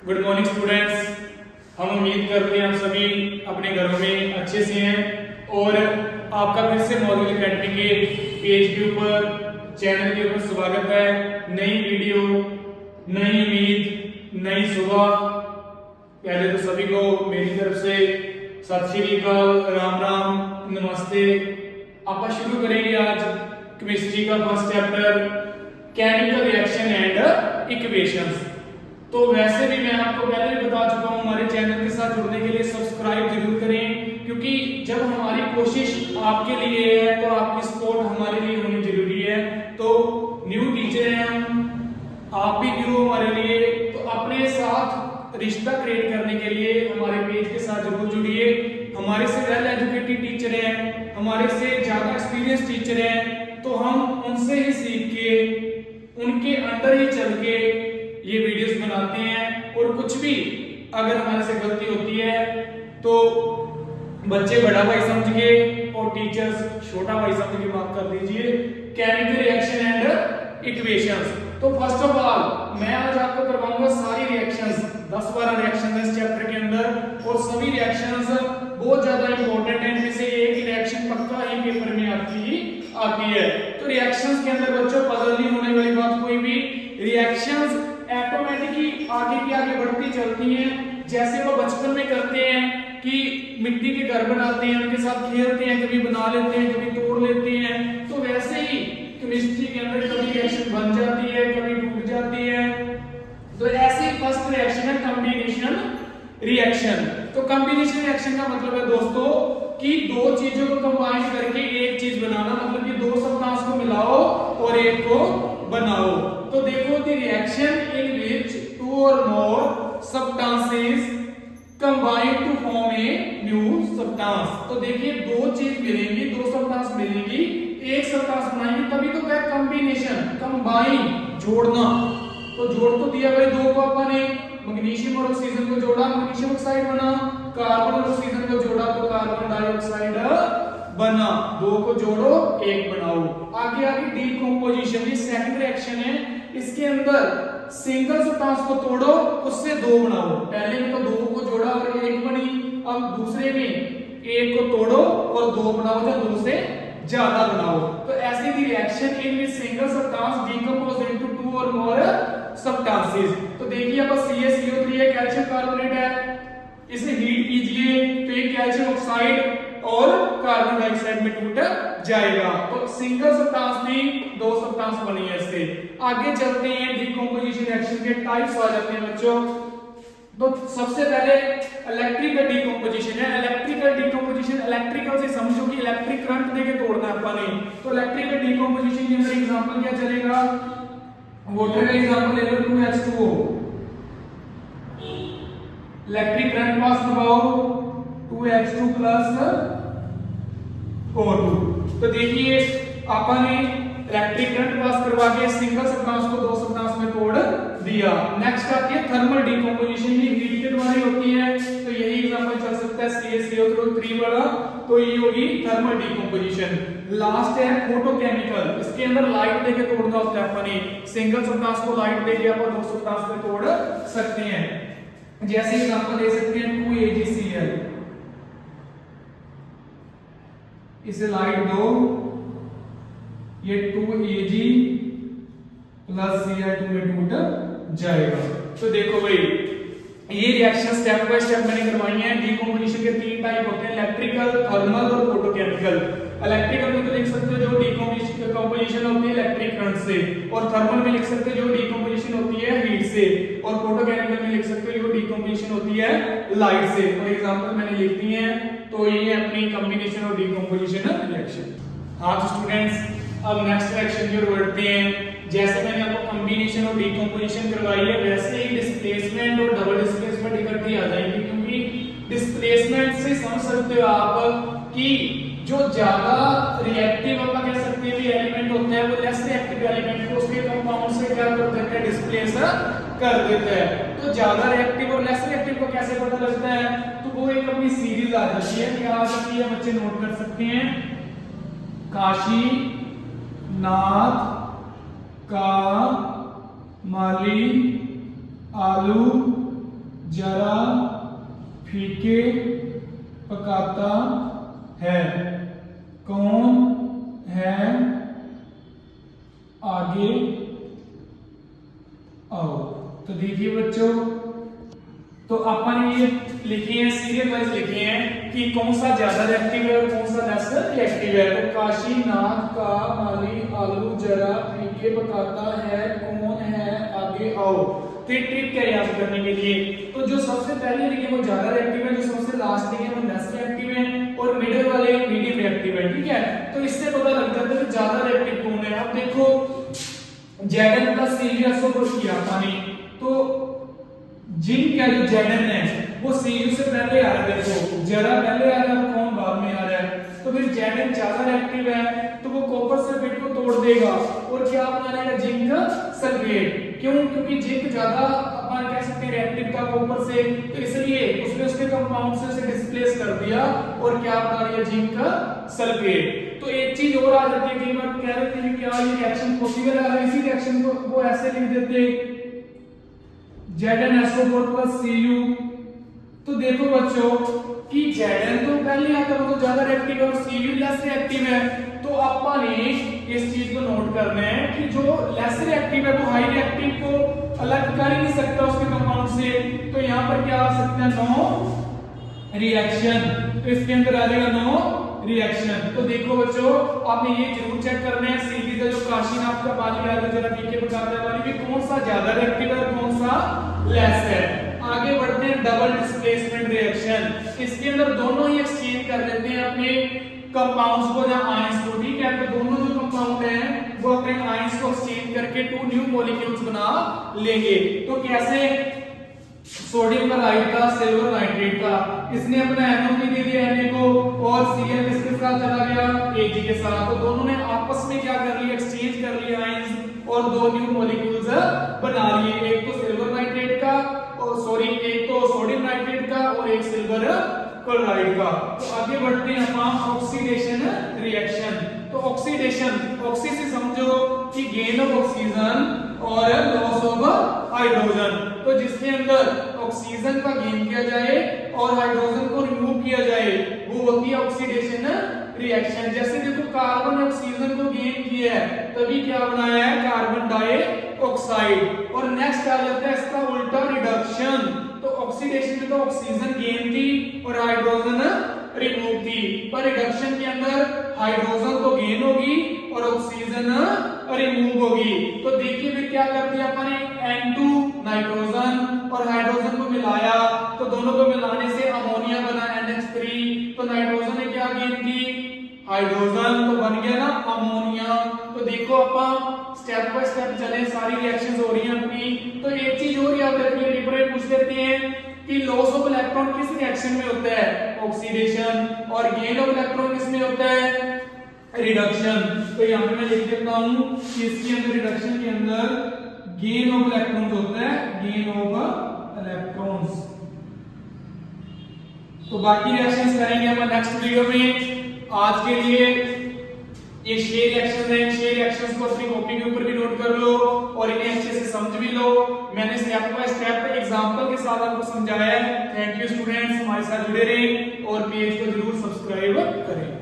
Good morning students. हम उम्मीद करते हैं आप सभी अपने घरों में अच्छे से हैं और आपका फिर से मॉड्यूल एकेडमी के पेज के ऊपर चैनल के ऊपर स्वागत है। नई वीडियो, नई उम्मीद, नई सुबह। पहले तो सभी को मेरी तरफ से सत श्री अकाल, राम राम, नमस्ते। आप शुरू करेंगे आज केमिस्ट्री का first chapter chemical reaction and equations. तो वैसे भी मैं आपको पहले भी बता चुका हूं, हमारे चैनल के साथ जुड़ने के लिए सब्सक्राइब जरूर करें, क्योंकि जब हमारी कोशिश आपके लिए है तो आपकी सपोर्ट हमारे लिए होनी जरूरी है। तो न्यू टीचर हैं हम, आप भी न्यू हमारे लिए, तो अपने साथ रिश्ता क्रिएट करने के लिए हमारे पेज के साथ जरूर जुड़िए। हमारे से वेल एजुकेटेड टीचर हैं, हमारे से ज्यादा एक्सपीरियंस टीचर हैं, तो हम उनसे ही सीख के उनके अंडर ही चल के ये वीडियोस बनाते हैं। और कुछ भी अगर हमारे से गलती होती है तो बच्चे बड़ा भाई समझ के और टीचर्स छोटा भाई समझ के माफ कर दीजिए। Chemical reaction and equations. तो फर्स्ट ऑफ ऑल मैं आज आपको करवाऊंगा सारी रिएक्शंस, 10-12 रिएक्शंस इस चैप्टर के अंदर, और सभी रिएक्शंस बहुत ज्यादा इंपॉर्टेंट है। इनमें से एक रिएक्शन पक्का ही पेपर में आती है। तो रिएक्शंस के अंदर बच्चों पजल नहीं होने वाली बात कोई भी। रिएक्शंस ऑटोमेटिकली आगे की आगे बढ़ती चलती हैं, जैसे वो बचपन में करते हैं कि मिट्टी के घर बनाते हैं, उनके साथ खेलते हैं, कभी बना लेते हैं, कभी तोड़ लेते हैं। तो वैसे ही केमिस्ट्री के अंदर कभी रिएक्शन बन जाती है, कभी टूट जाती है। तो ऐसे फर्स्ट रिएक्शन है कॉम्बिनेशन रिएक्शन। तो कॉम्बिनेशन रिएक्शन का मतलब है दोस्तों कि दो चीजों को कंबाइन करके एक चीज बनाना, मतलब कि दो सब्सटेंस को मिलाओ और एक को बनाओ। तो देखो the reaction in which two और more substances combine to form a new substance. तो देखिए दो चीज मिलेंगी, दो सब्सटेंस मिलेंगी, एक सब्सटेंस बनाएंगे, तभी तो क्या कॉम्बिनेशन, कंबाइन, जोड़ना। तो जोड़ तो दिया भाई दो को अपन ने, मैग्नीशियम और ऑक्सीजन को जोड़ा, मैग्नीशियम ऑक्साइड बना, कार्बन और ऑक्सीजन को जोड़ा तो कार्बन डाइऑक्साइड बना। दो को जोड़ो एक बनाओ। आगे आगे डीकंपोजिशन, ये सेकंड रिएक्शन है। इसके अंदर सिंगल सब्सटेंस को तोड़ो, उससे दो बनाओ। पहले में तो दो को जोड़ा और एक बनी, अब दूसरे में एक को तोड़ो और दो बनाओ, या दो से ज्यादा बनाओ। तो ऐसी दी reaction in which single substance decompose into two और मोर सब्सटेंसेस। तो देखिए अब CaCO3 है, कैल्शियम कार्बोनेट है, इसे हीट कीजिए तो ये कैल्शियम ऑक्साइड और कार्बन डाइऑक्साइड में टूट जाएगा। तो सिंगल सब्सटेंस थी, दो सब्सटेंस बनी है इससे। आगे चलते हैं, डीकंपोजिशन रिएक्शन के टाइप्स आ जाते हैं बच्चों। तो सबसे पहले इलेक्ट्रिकल डीकंपोजिशन है। इलेक्ट्रिकल डीकंपोजिशन, इलेक्ट्रिकल से समझो कि इलेक्ट्रिक करंट देके तोड़ना है अपन ने। तो इलेक्ट्रिकल डीकंपोजिशन के अंदर एग्जांपल क्या चलेगा, वाटर का एग्जांपल ले लो, 2H2O। इलेक्ट्रिक करंट पास करवाओ 2H2 प्लस O2। तो देखिए अपन ने इलेक्ट्रिक करंट पास करवा के सिंगल सब्सटेंस को दो सब्सटेंस में तोड़ दिया। नेक्स्ट आती है थर्मल डीकंपोजिशन, ये हीट के द्वारा होती है। तो यही एग्जांपल चल सकता है CaCO3 वाला, तो ये होगी थर्मल डीकंपोजिशन। लास्ट है फोटोकेमिकल, इसके अंदर लाइट देके तोड़ना होता है अपन ने। सिंगल सब्सटेंस को लाइट देके अपन दो सब्सटेंस में तोड़ सकते हैं। जैसे एग्जांपल दे सकते हैं 2AgCl, इसे लाइट दो, ये 2Ag प्लस Cl2 में टूट जाएगा। तो देखो भाई ये रिएक्शन स्टेप बाय स्टेप मैंने करवाई है। डीकंपोजिशन के तीन टाइप होते हैं, इलेक्ट्रिकल, थर्मल और फोटोकेमिकल। इलेक्ट्रिकल में तो लिख सकते हो जो डीकंपोजिशन होती है इलेक्ट्रिक करंट से, और थर्मल में लिख सकते हो जो डीकंपोजिशन होती है हीट से, और फोटोकेमिकल में लिख सकते हो जो डीकंपोजिशन होती है लाइट से। फॉर एग्जांपल मैंने लिख दी है, तो ये अपनी कॉम्बिनेशन और डीकंपोजिशन रिएक्शन। हाँ तो स्टूडेंट्स अब नेक्स्ट रिएक्शन की ओर बढ़ते हैं। जैसे मैंने आपको कॉम्बिनेशन और डीकंपोजिशन करवाई है, वैसे ही डिस्प्लेसमेंट और डबल डिस्प्लेसमेंट इकट्ठी आ जाएंगी, क्योंकि डिस्प्लेसमेंट से समझ सकते हो आप कि जो ज्यादा रिएक्टिव अपन कह सकते हैं एलिमेंट होता है, वो लेस रिएक्टिव एलिमेंट को उसके कंपाउंड से क्या कर देता है, डिस्प्लेस कर देता है। तो ज्यादा रिएक्टिव और लेस रिएक्टिव को कैसे पता लगता है, तो वो एक अपनी सीरीज आ जाती है। क्या आ जाती है बच्चे नोट कर सकते हैं, काशी नाथ का माली आलू जरा फीके पकाता है, कौन है आगे आओ। तो देखिए बच्चों, तो अपन ये लिखे हैं, सीरियल वाइज लिखे हैं कि कौन सा ज्यादा रिएक्टिव है और कौन सा लेस रिएक्टिव है। तो काशीनाथ का माली आलू जरा फीके पकाता है, कौन है आगे आओ। तो ट्रिक क्या याद करने के लिए, तो जो सबसे पहले लिखे वो ज्यादा रिएक्टिव है, जो सबसे लास्ट लिखे वो लेस रिएक्टिव है, और मिडिल वाले मीडियम रिएक्टिव है। ठीक है, तो इससे पता लग जाता है कि ज्यादा रिएक्टिव कौन है। अब देखो Zn प्लस Cu को किया पानी, तो जिंक का जो Zn है वो Cu से पहले आ रहा है, देखो जरा पहले आ रहा है, कौन बाद में आ रहा है। तो फिर Zn ज्यादा रिएक्टिव है तो वो कॉपर सल्फेट को तोड़ देगा और क्या बना लेगा, जिंक सल्फेट। क्यों? क्योंकि जिंक ज्यादा अपन कह सकते हैं रिएक्टिव था कॉपर से, तो इसलिए उसने उसके कंपाउंड से उसे डिस्प्लेस कर दिया और क्या बना लिया, जिंक सल्फेट। तो एक चीज और आ जाती है, कई बार कह रहे थे क्या ये रिएक्शन पॉसिबल है, इसी रिएक्शन को वो ऐसे लिख देते ZnSO4 plus Cu। तो देखो बच्चों कि Zn तो पहले आता है तो ज्यादा रिएक्टिव है और Cu लेस रिएक्टिव है। तो अपन ने इस चीज को नोट करना है कि जो लेस रिएक्टिव है वो हाई रिएक्टिव को अलग कर ही नहीं सकता उसके कंपाउंड से। तो यहाँ पर क्या आ सकता है, नो रिएक्शन। तो इसके अंदर आ जाएगा नो रिएक्शन। तो देखो बच्चों आपने ये जरूर चेक करना है, सीरीज है जो काशीनाथ का पानी आलू जरा फीके पकाता है वाली भी कौन सा ज्यादा रिएक्टिव है और कौन सा लेस है। आगे बढ़ते हैं, डबल डिस्प्लेसमेंट रिएक्शन। इसके अंदर दोनों ही एक्सचेंज कर लेते हैं अपने कंपाउंड्स को या आयंस को। ठीक है, तो दोनों जो कंपाउंड हैं वो अपने आयंस को एक्सचेंज करके 2 न्यू मॉलिक्यूल्स बना लेंगे। तो कैसे, सोडियम क्लोराइड का सिल्वर नाइट्रेट का, इसने अपना NO3 दे दिया Na को और Cl किसके साथ चला गया, Ag के साथ। तो दोनों ने आपस में क्या कर लिया, एक्सचेंज कर लिया आयंस और 2 न्यू मॉलिक्यूल्स बना लिए, एक तो सिल्वर नाइट्रेट का और सॉरी एक तो सोडियम नाइट्रेट का और एक सिल्वर क्लोराइड का। तो आगे बढ़ते हैं अपन ऑक्सीडेशन रिएक्शन। तो ऑक्सीडेशन, ऑक्सी से समझो कि गेन ऑफ ऑक्सीजन और लॉस ऑफ हाइड्रोजन। तो जिसके अंदर ऑक्सीजन का गेन किया जाए और हाइड्रोजन को रिमूव किया जाए वो होती है ऑक्सीडेशन रिएक्शन। जैसे देखो कार्बन ने ऑक्सीजन को गेन किया है तभी क्या बनाया है, कार्बन डाइऑक्साइड। और नेक्स्ट आ जाता है इसका उल्टा, रिडक्शन। तो ऑक्सीडेशन में तो ऑक्सीजन गेन थी और हाइड्रोजन रिमूव थी, पर रिडक्शन के अंदर हाइड्रोजन तो गेन होगी और ऑक्सीजन रिमूव होगी। तो देखिए फिर क्या कर दिया अपने, N2 नाइट्रोजन और हाइड्रोजन को मिलाया, तो दोनों को मिलाने से अमोनिया बना NH3। तो नाइट्रोजन ने क्या गेन की, हाइड्रोजन, तो बन गया ना अमोनिया। तो देखो अपन स्टेप बाय स्टेप चले, सारी रिएक्शंस हो रही हैं अपनी। तो एक चीज और याद रखिए, पेपर में पूछ लेते हैं कि लॉस ऑफ इलेक्ट्रॉन किस रिएक्शन में होता है, ऑक्सीडेशन, और गेन ऑफ इलेक्ट्रॉन किस में होता है, रिडक्शन। तो यहाँ पे मैं लिख देता हूं कि इसके अंदर रिडक्शन के अंदर गेन ऑफ इलेक्ट्रॉन्स होता है, गेन ऑफ इलेक्ट्रॉन्स। तो बाकी रिएक्शंस करेंगे हम नेक्स्ट वीडियो में। आज के लिए ये 6 रिएक्शंस हैं, 6 रिएक्शंस को अपनी कॉपी के ऊपर भी नोट कर लो और इन्हें अच्छे से समझ भी लो। मैंने स्टेप बाय स्टेप एग्जांपल के साथ आपको समझाया है। थैंक यू स्टूडेंट्स, हमारे साथ जुड़े रहें और पेज को जरूर सब्सक्राइब करें।